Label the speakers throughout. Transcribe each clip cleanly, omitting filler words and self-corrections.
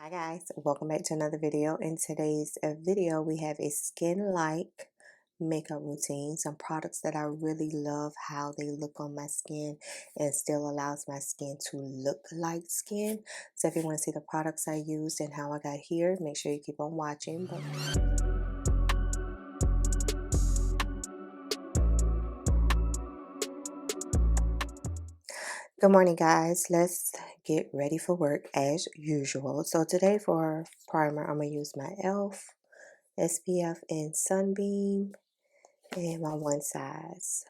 Speaker 1: Hi guys, welcome back to another video. In today's video, we have a skin-like makeup routine, some products that I really love how they look on my skin and still allows my skin to look like skin. So if you want to see the products I used and how I got here, make sure you keep on watching. Good morning guys, let's get ready for work as usual. So today for primer, I'm going to use my e.l.f. SPF and Sunbeam and my one size.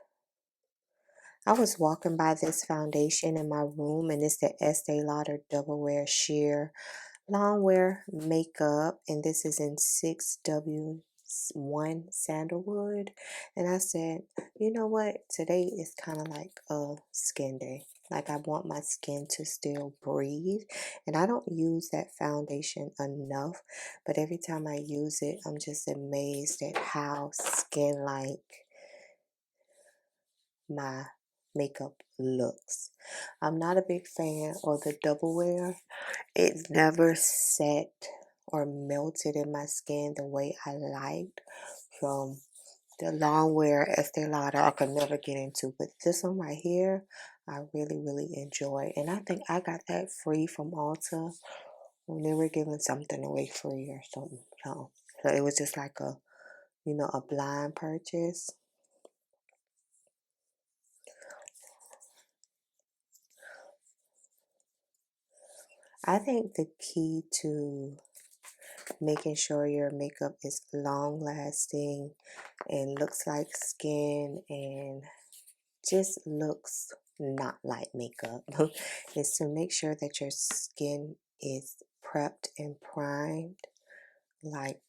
Speaker 1: I was walking by this foundation in my room, and it's the Estee Lauder Double Wear Sheer Longwear Makeup, and this is in 6W1 Sandalwood. And I said, you know what? Today is kind of like a skin day. Like I want my skin to still breathe, and I don't use that foundation enough, but every time I use it, I'm just amazed at how skin-like my makeup looks. I'm not a big fan of the double wear. It never set or melted in my skin the way I liked from the long wear Estee Lauder. I could never get into, but this one right here, I really enjoy. And I think I got that free from Ulta when they were giving something away free or something. So it was just like a, a blind purchase. I think the key to making sure your makeup is long lasting and looks like skin and just looks not like makeup is to make sure that your skin is prepped and primed like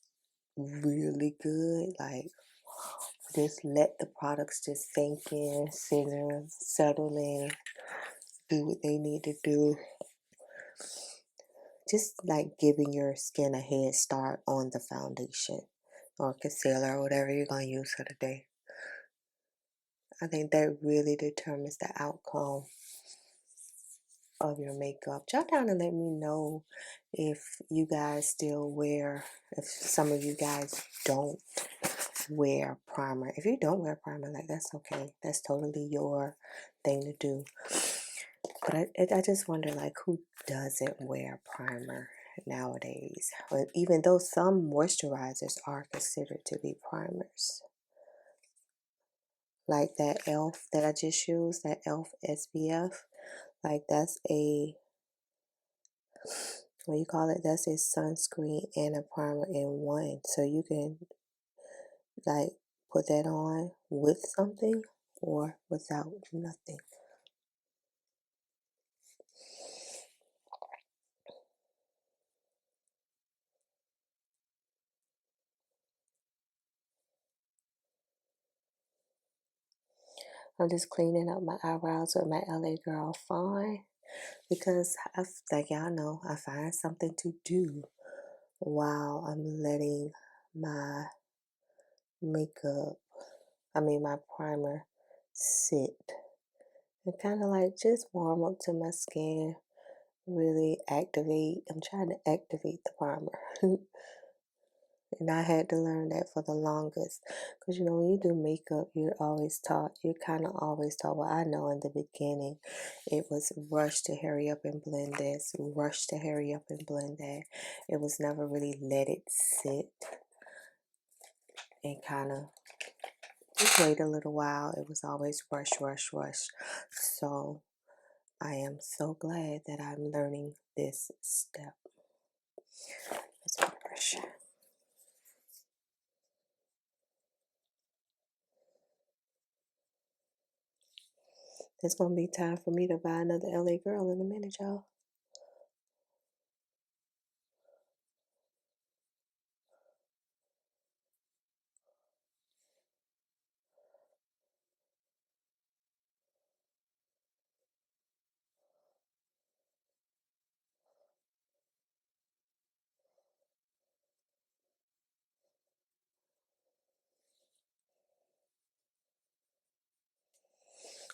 Speaker 1: really good. Like just let the products just sink in, settle in, do what they need to do. Just like giving your skin a head start on the foundation or concealer or whatever you're going to use for the day. I think that really determines the outcome of your makeup. Jot down and let me know if you guys still wear, if some of you guys don't wear primer. If you don't wear primer, like that's okay. That's totally your thing to do. But I just wonder like who doesn't wear primer nowadays, even though some moisturizers are considered to be primers, like that e.l.f. that I just used, that e.l.f. SPF, like that's a, what you call it, that's a sunscreen and a primer in one, so you can like put that on with something or without nothing. I'm just cleaning up my eyebrows with my LA Girl Fine because like y'all know, I find something to do while I'm letting my makeup, my primer sit and kind of like just warm up to my skin, really activate. I'm trying to activate the primer. And I had to learn that for the longest. Because, when you do makeup, you're kind of always taught, well, I know in the beginning, it was rush to hurry up and blend this, rush to hurry up and blend that. It was never really let it sit and kind of just wait a little while. It was always rush. So I am so glad that I'm learning this step. Let's put a brush. It's going to be time for me to buy another LA Girl in a minute, y'all.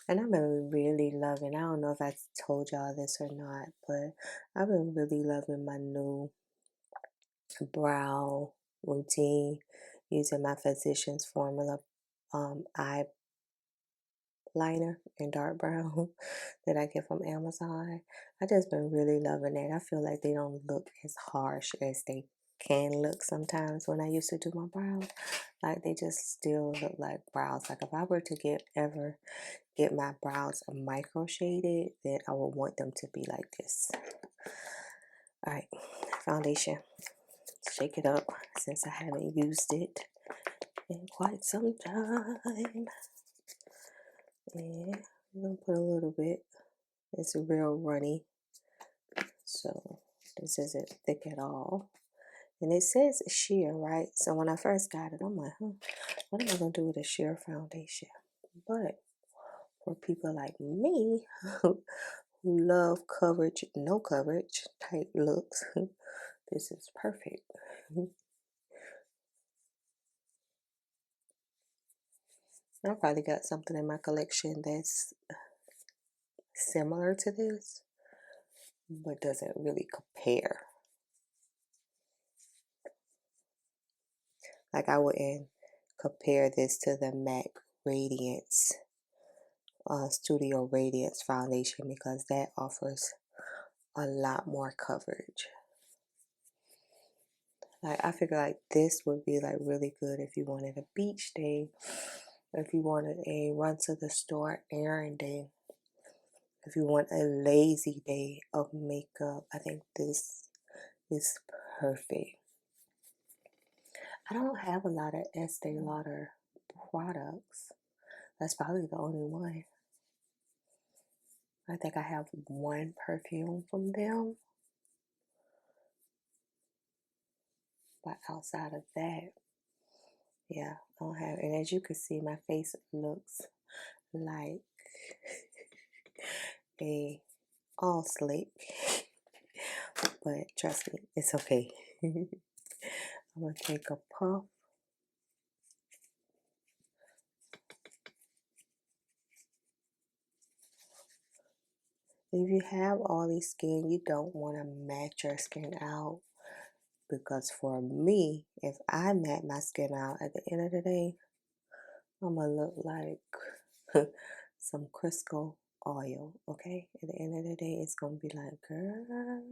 Speaker 1: And I've been really loving, I don't know if I told y'all this or not, but I've been really loving my new brow routine using my Physicians Formula eye liner in dark brown that I get from Amazon. I just been really loving it. I feel like they don't look as harsh as they can look sometimes when I used to do my brows. Like they just still look like brows. Like if I were to ever get my brows micro shaded, then I would want them to be like this. All right, foundation. Shake it up since I haven't used it in quite some time. And I'm gonna put a little bit. It's real runny, so this isn't thick at all. And it says sheer, right? So when I first got it, I'm like, what am I gonna do with a sheer foundation? But for people like me who love coverage, no coverage type looks, this is perfect. I probably got something in my collection that's similar to this, but doesn't really compare. Like I wouldn't compare this to the MAC Radiance Studio Radiance foundation because that offers a lot more coverage. Like I figure like this would be like really good if you wanted a beach day, or if you wanted a run to the store errand day, if you want a lazy day of makeup. I think this is perfect. I don't have a lot of Estee Lauder products. That's probably the only one. I think I have one perfume from them. But outside of that, yeah, I don't have. And as you can see, my face looks like a all slick. But trust me, it's okay. I'm gonna take a puff. If you have oily skin, you don't want to match your skin out. Because for me, if I matte my skin out at the end of the day, I'm gonna look like some Crisco oil, okay? At the end of the day, it's gonna be like, girl.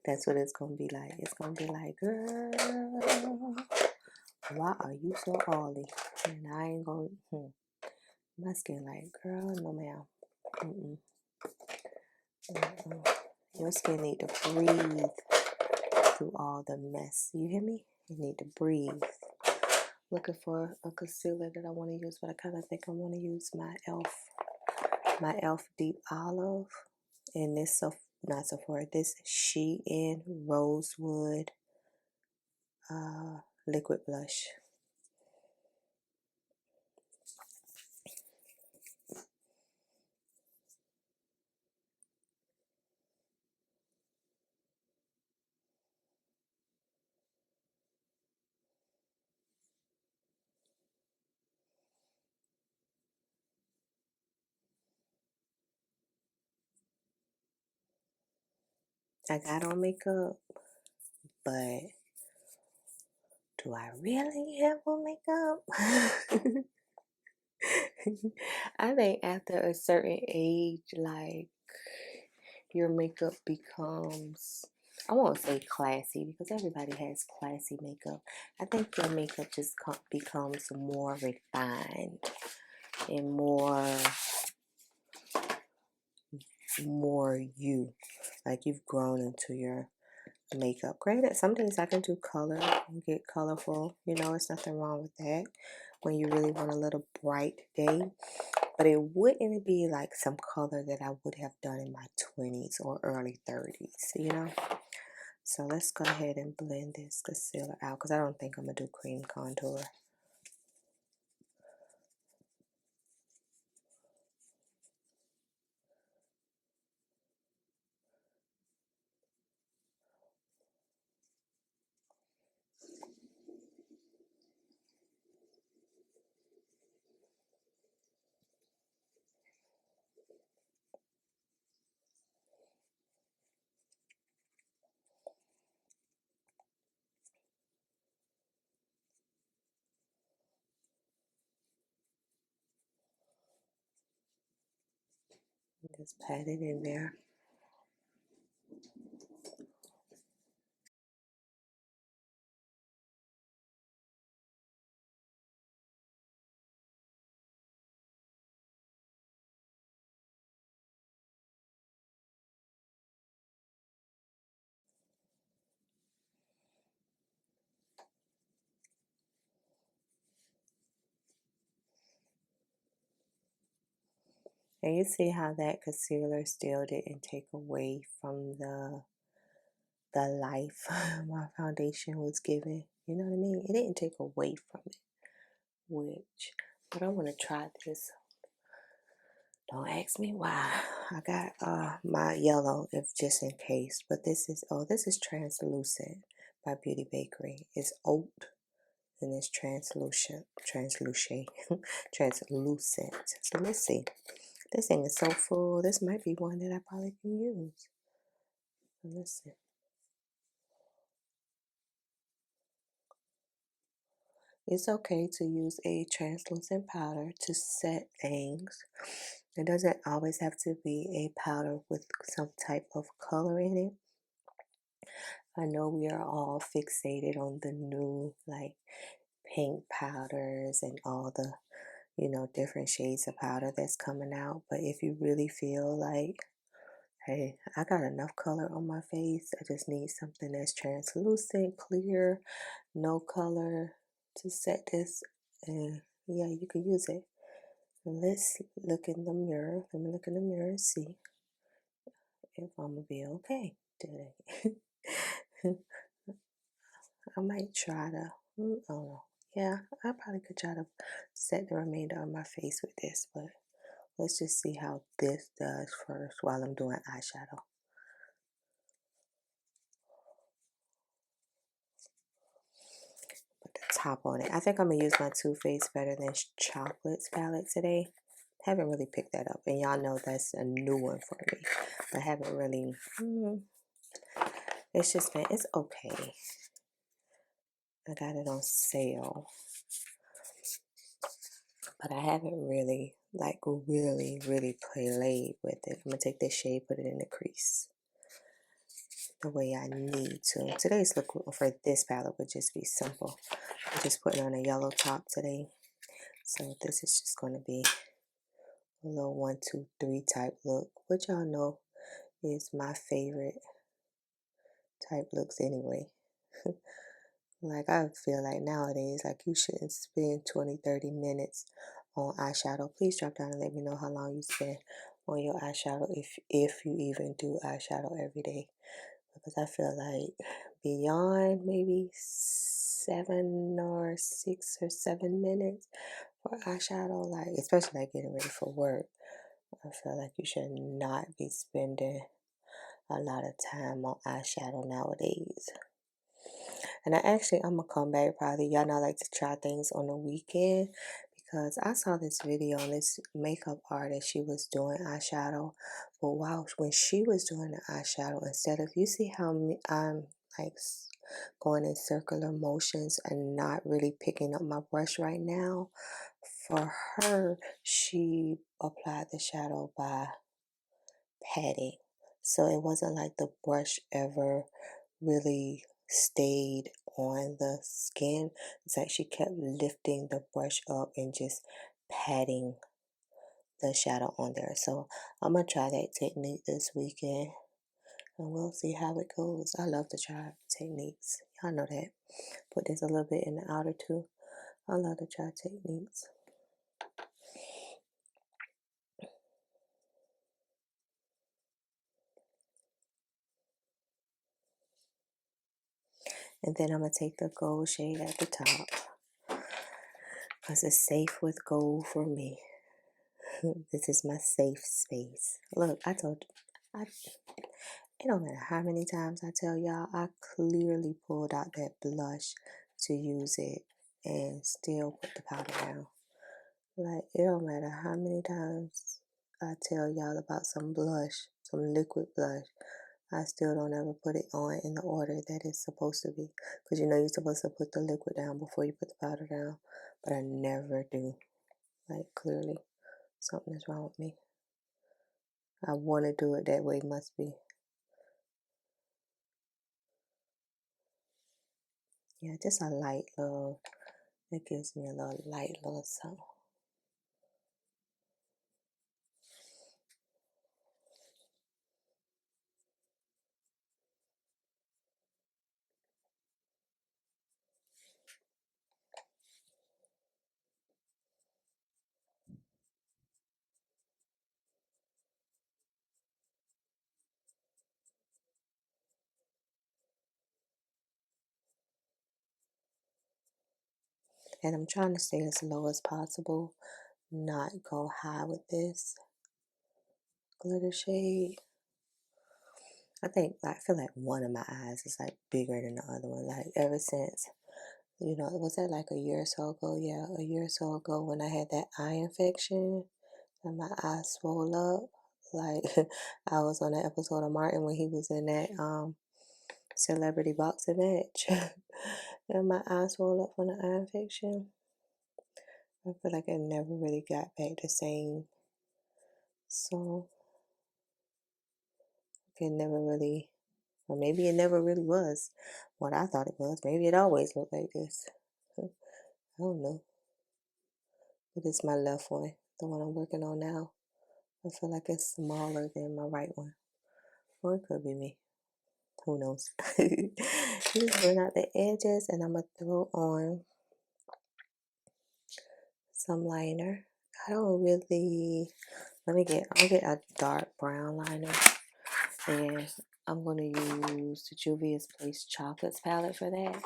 Speaker 1: That's what it's gonna be like. It's gonna be like, girl, why are you so oily? And I ain't gonna, my skin like, girl, no ma'am. Mm-mm. Mm-mm. Your skin need to breathe through all the mess. You hear me? You need to breathe. Looking for a concealer that I want to use, but I kind of think I want to use my e.l.f. Deep Olive, and this not Sephora, this Shein Rosewood liquid blush. I got on makeup, but do I really have on makeup? I think after a certain age, like your makeup becomes, I won't say classy because everybody has classy makeup. I think your makeup just becomes more refined and more you. Like you've grown into your makeup. Granted, some days I can do color and get colorful. You know, it's nothing wrong with that when you really want a little bright day. But it wouldn't be like some color that I would have done in my 20s or early 30s, you know? So let's go ahead and blend this concealer out because I don't think I'm going to do cream contour. Just pat it in there. And you see how that concealer still didn't take away from the life my foundation was giving. You know what I mean? It didn't take away from it. But I want to try this. Don't ask me why. I got my yellow, if just in case. But this is translucent by Beauty Bakery. It's oat and it's translucent. Translucent. So let's see. This thing is so full. This might be one that I probably can use. So let's see. It's okay to use a translucent powder to set things. It doesn't always have to be a powder with some type of color in it. I know we are all fixated on the new like pink powders and all the, different shades of powder that's coming out. But if you really feel like, hey, I got enough color on my face, I just need something that's translucent, clear, no color to set this, and yeah, you can use it. Let's look in the mirror. Let me look in the mirror and see if I'm gonna be okay today. I might try to, I don't know. Yeah, I probably could try to set the remainder of my face with this, but let's just see how this does first while I'm doing eyeshadow. Put the top on it. I think I'm going to use my Too Faced Better Than Chocolates palette today. Haven't really picked that up, and y'all know that's a new one for me. I haven't really, it's just been, it's okay. I got it on sale. But I haven't really, really played with it. I'm going to take this shade, put it in the crease the way I need to. Today's look for this palette would just be simple. I'm just putting on a yellow top today. So this is just going to be a little 1, 2, 3 type look, which y'all know is my favorite type looks anyway. Like I feel like nowadays, like you shouldn't spend 20, 30 minutes on eyeshadow. Please drop down and let me know how long you spend on your eyeshadow if you even do eyeshadow every day. Because I feel like beyond maybe 7 or 6 or 7 minutes for eyeshadow, like especially like getting ready for work, I feel like you should not be spending a lot of time on eyeshadow nowadays. And I'm gonna come back probably. Y'all know I like to try things on the weekend because I saw this video on this makeup artist. She was doing eyeshadow, but when she was doing the eyeshadow, instead of, you see how I'm like going in circular motions and not really picking up my brush right now. For her, she applied the shadow by patting. So it wasn't like the brush ever really stayed on the skin. It's like she kept lifting the brush up and just patting the shadow on there. So I'm going to try that technique this weekend and we'll see how it goes. I love to try techniques. Y'all know that. Put this a little bit in the outer too. I love to try techniques. And then I'm going to take the gold shade at the top because it's safe with gold for me. This is my safe space. Look, it don't matter how many times I tell y'all, I clearly pulled out that blush to use it and still put the powder down. Like, it don't matter how many times I tell y'all about some blush, some liquid blush, I still don't ever put it on in the order that it's supposed to be. Because you're supposed to put the liquid down before you put the powder down. But I never do. Like, clearly, something is wrong with me. I want to do it that way, must be. Yeah, just a light little, it gives me a little light little something. And I'm trying to stay as low as possible, not go high with this glitter shade. I feel like one of my eyes is like bigger than the other one. Like ever since, was that like a year or so ago? Yeah, a year or so ago when I had that eye infection and my eyes swole up. Like I was on that episode of Martin when he was in that celebrity boxing match. And my eyes swole up from the eye infection. I feel like I never really got back the same. So it never really, or maybe it never really was what I thought it was. Maybe it always looked like this. I don't know. But it's my left one, the one I'm working on now. I feel like it's smaller than my right one. Or it could be me. Who knows? Just bring out the edges and I'm going to throw on some liner. I don't really, I'll get a dark brown liner. And I'm going to use the juvia'splace Chocolates palette for that.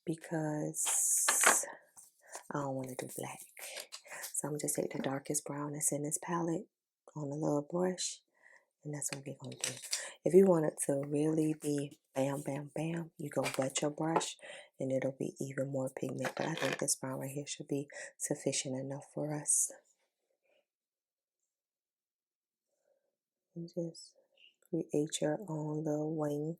Speaker 1: Because I don't want to do black. So I'm going to just take the darkest brown that's in this palette on a little brush. And that's what we're going to do. If you want it to really be bam, bam, bam, you go wet your brush and it'll be even more pigment. But I think this brown right here should be sufficient enough for us. And just create your own little wing.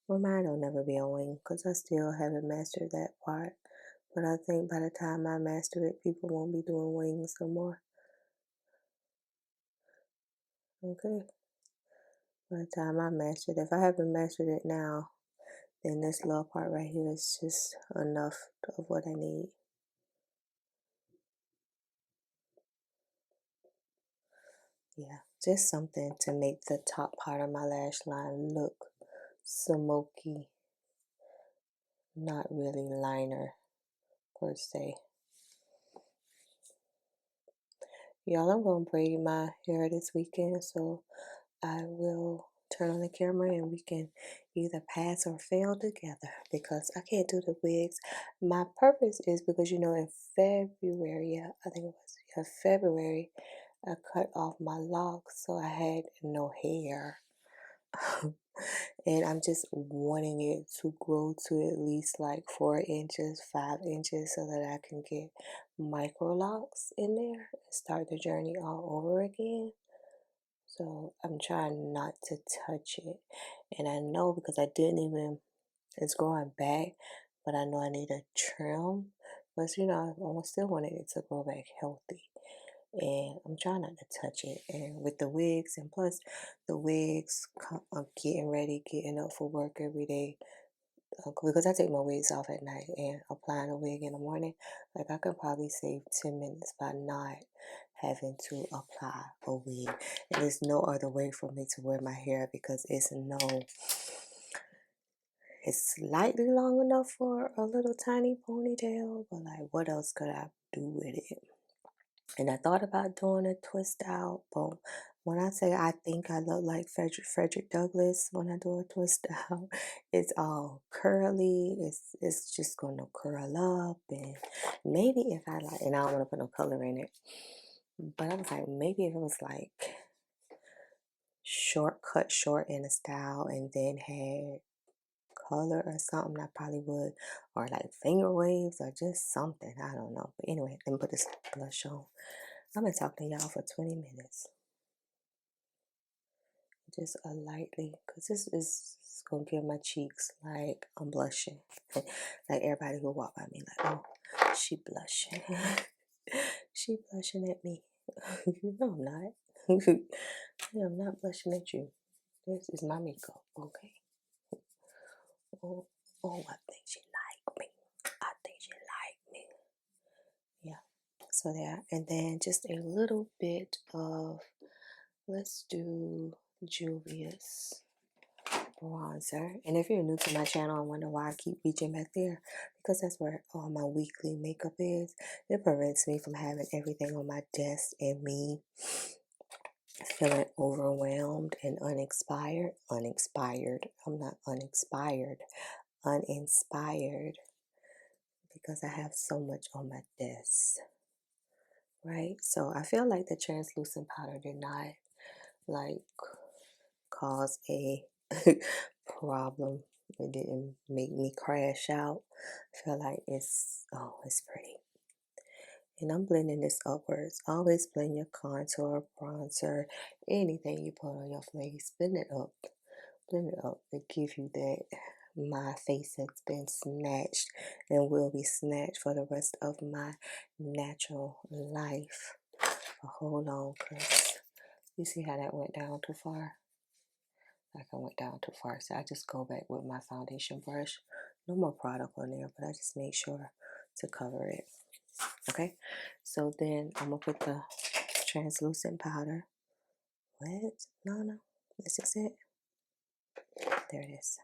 Speaker 1: Well, mine will never be a wing because I still haven't mastered that part. But I think by the time I master it, people won't be doing wings no more. Okay. By the time I mastered it, if I haven't mastered it now, then this little part right here is just enough of what I need. Yeah, just something to make the top part of my lash line look smoky, not really liner per se. Y'all, I'm going to braid my hair this weekend, so I will turn on the camera and we can either pass or fail together because I can't do the wigs. My purpose is because, in February, yeah, I think it was February, I cut off my locks, so I had no hair. And I'm just wanting it to grow to at least like 4 inches, 5 inches so that I can get micro locks in there and start the journey all over again. So I'm trying not to touch it. And I know because it's growing back, but I know I need a trim. But I still wanted it to grow back healthy. And I'm trying not to touch it. And with the wigs, and plus the wigs, I'm getting up for work every day. Because I take my wigs off at night and applying a wig in the morning. Like I could probably save 10 minutes by not having to apply a wig. And there's no other way for me to wear my hair because it's slightly long enough for a little tiny ponytail. But like what else could I do with it? And I thought about doing a twist out, but when I say I think I look like Frederick Douglass when I do a twist out, it's all curly. It's just gonna curl up, and maybe if I like, and I don't want to put no color in it, but I was like, maybe if it was like cut short in a style, and then had color or something, I probably would, or like finger waves or just something. I don't know. But anyway, let me put this blush on. I've been talking to y'all for 20 minutes. Just a lightly, because this is going to give my cheeks like I'm blushing. Like everybody who walk by me like, oh, she blushing. She blushing at me. No, I'm not. I'm not blushing at you. This is my makeup, okay? Oh, oh, I think she like me. I think she like me. Yeah. So there. And then just a little bit of, let's do Juvia's bronzer. And if you're new to my channel and wonder why I keep reaching back there, because that's where all my weekly makeup is. It prevents me from having everything on my desk and me feeling overwhelmed and uninspired. I'm not uninspired because I have so much on my desk, right? So I feel like the translucent powder did not like cause a problem. It didn't make me crash out. I feel like it's pretty. And I'm blending this upwards. Always blend your contour, bronzer, anything you put on your face. Blend it up. Blend it up to give you that my face has been snatched and will be snatched for the rest of my natural life. But hold on, because you see how that went down too far? Like I went down too far. So I just go back with my foundation brush. No more product on there, but I just make sure to cover it. Okay, so then I'm going to put the translucent powder. What? No. This is it. There it is.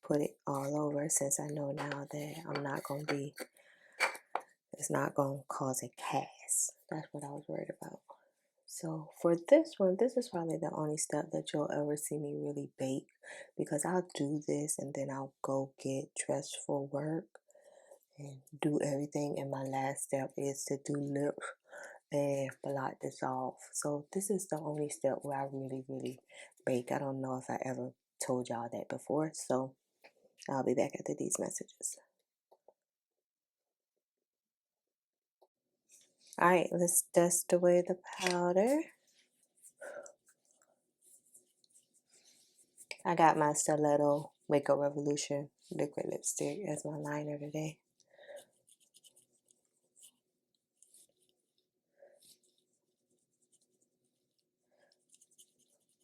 Speaker 1: Put it all over since I know now that I'm not going to be, it's not going to cause a cast. That's what I was worried about. So for this one, this is probably the only step that you'll ever see me really bake, because I'll do this and then I'll go get dressed for work and do everything. And my last step is to do lips and blot this off. So this is the only step where I really bake. I don't know if I ever told y'all that before. So I'll be back after these messages. All right, let's dust away the powder. I got my Stiletto Makeup Revolution liquid lipstick as my liner today.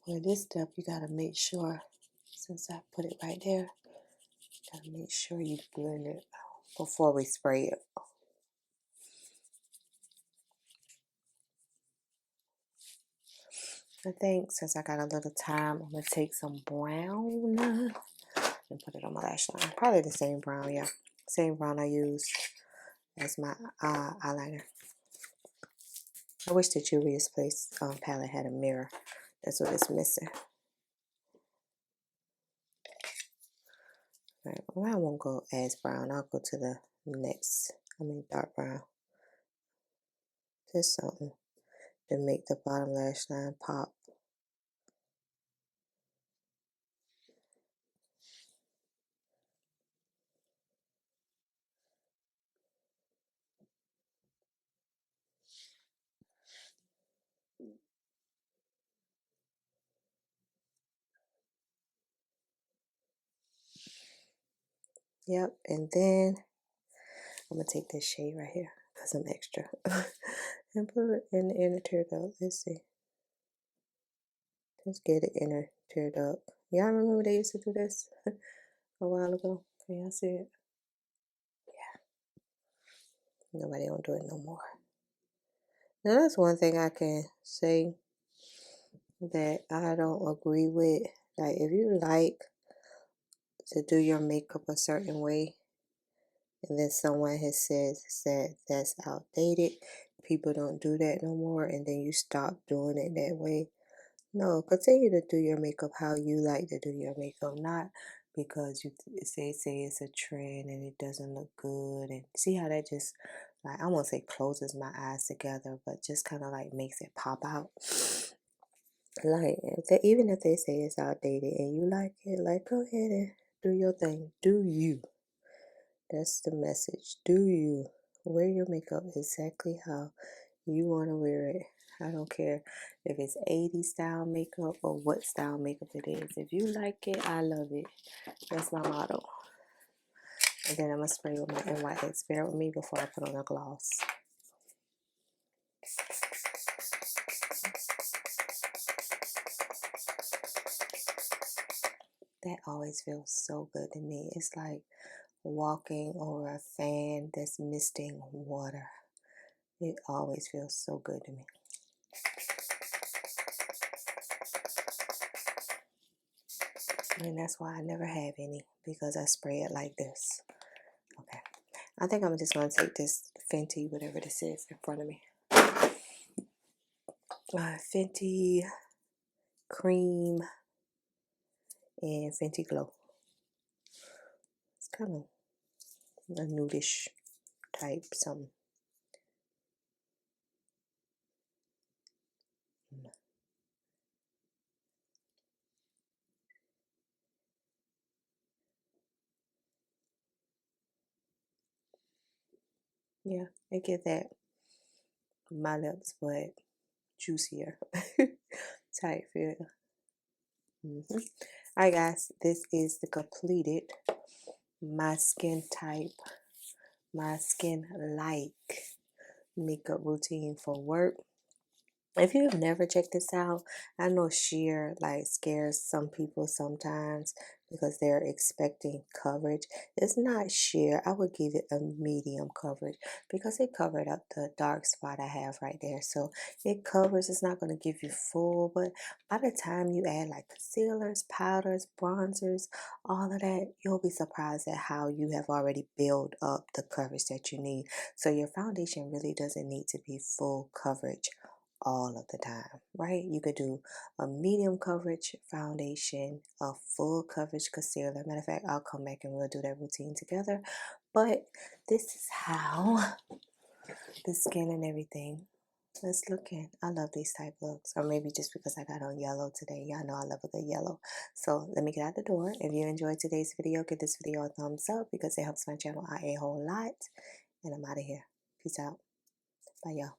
Speaker 1: For this step, you gotta make sure, since I put it right there, gotta make sure you blend it before we spray it. I think since I got a little time, I'm gonna take some brown and put it on my lash line. Probably the same brown, yeah. Same brown I used as my eyeliner. I wish the juvia'splace palette had a mirror. That's what it's missing. Right, well, I won't go as brown. I'll go to the next, dark brown. Just something to make the bottom lash line pop. Yep, and then I'm going to take this shade right here, because I'm extra, and put it in the inner tear duct. Let's see. Just get it inner tear duct. Y'all remember they used to do this a while ago? Can y'all see it? Yeah. Nobody don't do it no more. Now that's one thing I can say that I don't agree with. Like, if you like to do your makeup a certain way, and then someone has said that's outdated, people don't do that no more, and then you stop doing it that way. No, continue to do your makeup how you like to do your makeup, not because you say it's a trend and it doesn't look good. And see how that just, like, I won't say closes my eyes together, but just kind of like makes it pop out. Like, even if they say it's outdated and you like it, like, go ahead and do your thing. Do you. That's the message. Do you. Wear your makeup exactly how you want to wear it. I don't care if it's 80s style makeup or what style makeup it is. If you like it, I love it. That's my motto. And then I'm going to spray with my NYX. Bear with me before I put on a gloss. That always feels so good to me. It's like walking over a fan that's misting water. It always feels so good to me. And that's why I never have any, because I spray it like this. Okay. I think I'm just going to take this Fenty, whatever this is, in front of me. Fenty Cream and Fenty Glow. It's kind of a nudish type something. Yeah, I get that. My lips, but juicier type feel. Alright guys, this is the completed my skin type, my skin like makeup routine for work. If you have never checked this out, I know sheer like scares some people sometimes because they're expecting coverage. It's not sheer. I would give it a medium coverage because it covered up the dark spot I have right there. So it covers, it's not going to give you full, but by the time you add like concealers, powders, bronzers, all of that, you'll be surprised at how you have already built up the coverage that you need. So your foundation really doesn't need to be full coverage all of the time, right? You could do a medium coverage foundation, a full coverage concealer. Matter of fact, I'll come back and we'll do that routine together. But this is how the skin and everything is looking. I love these type looks, or maybe just because I got on yellow today. Y'all know I love a good yellow. So let me get out the door. If you enjoyed today's video, give this video a thumbs up because it helps my channel out a whole lot. And I'm out of here. Peace out. Bye, y'all.